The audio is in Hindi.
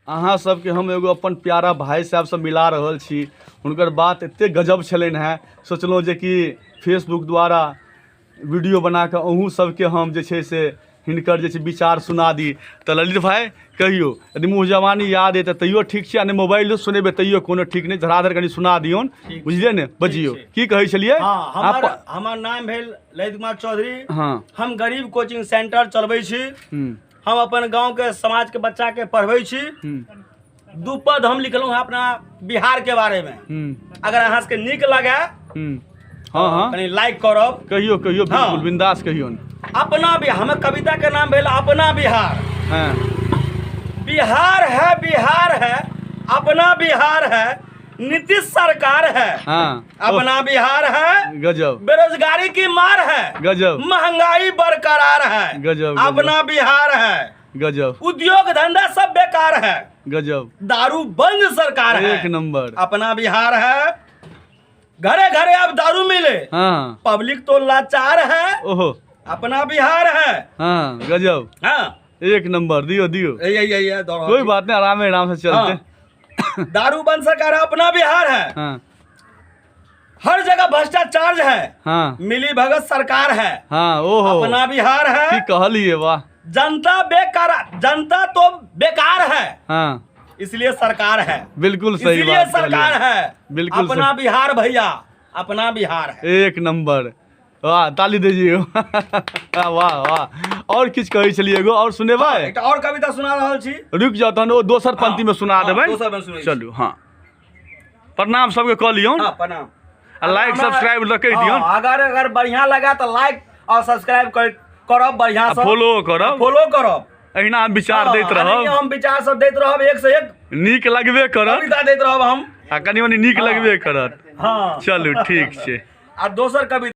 अहाँ सबके हम एगो अपन प्यारा भाई साहब से मिला रहल छी। हुनकर बात एते गजब छलनि हैं, सोचलहुँ जे कि फेसबुक द्वारा वीडियो बना कऽ अहूँ सबके हम जे छै से हिनकर जे छै विचार सुना दी। तऽ ललित भाई कहियो, यदि मुँह जवानी याद है तऽ तैयो ठीक छै, आ नहि मोबाइलो सुनेबै तैयो कोनो ठीक नहीं। धराधर कनि सुना दियौन, बुझलिए ने? बजियो की कहै छलिए? हमर नाम भेल ललित कुमार चौधरी। हाँ, हम गरीब कोचिंग सेंटर चलबै छी। हम अपन गांव के समाज के बच्चा के पढ़बै छी। दू पद हम लिखलहुँ हैं अपना बिहार के बारे में। अगर अहाँ सबके नीक लगे हाँ हाँ कनी लाइक करब। कहियो कहियो, बिल्कुल बिंदास कहियो। अपना बिहार, हमें कविता के नाम भेल अपना बिहार। हाँ, बिहार है, अपना बिहार है, नीतीश सरकार है। हाँ, अपना बिहार है, गजब, बेरोजगारी की मार है, गजब, महंगाई बरकरार है। गजब, अपना बिहार है, गजब, उद्योग धंधा सब बेकार है, गजब, दारू बंद सरकार है। एक नंबर। अपना बिहार है, घरे घरे अब दारू मिले। हाँ, पब्लिक तो लाचार है। ओहो, अपना बिहार है। हाँ, गजब, हाँ, एक नंबर। दियो दियो, कोई बात नहीं, आराम से चलते। हाँ। दारू बंद सरकार है, अपना बिहार है। हाँ, हर जगह भ्रष्टाचार है। हाँ, मिली भगत सरकार है। हाँ, ओहो, अपना बिहार है। की कहलिए, वाह। जनता तो बेकार है। हाँ, इसलिए सरकार है। बिल्कुल सही इसलिए बात सरकार कहलिए। है। बिल्कुल अपना बिहार भैया, अपना बिहार है। एक नंबर, वाह, ताली दीजिए। वाह वाह। और किछ कहै छलिए एगो और सुनेबै? एकटा और कविता सुना रहल छी। रुक जाओ तहन, ओ दोसर पंक्ति में सुना देबै। दोसर में सुनै छी। चलू। हाँ, प्रणाम सबके कह लियौ। हाँ, प्रणाम। लाइक सब्सक्राइब ल कहि दियौ। अगर बढ़िया लगा तो लाइक और सब्सक्राइब करब, बढ़िया से फॉलो करब। अहिना हम विचार दैत रहब। हम विचार सब दैत रहब, एक से एक नीक लगबे करत। कविता दैत रहब हम। आ कनि मनि नीक लगबे करत। हाँ, चलू ठीक छै। आ दोसर कविता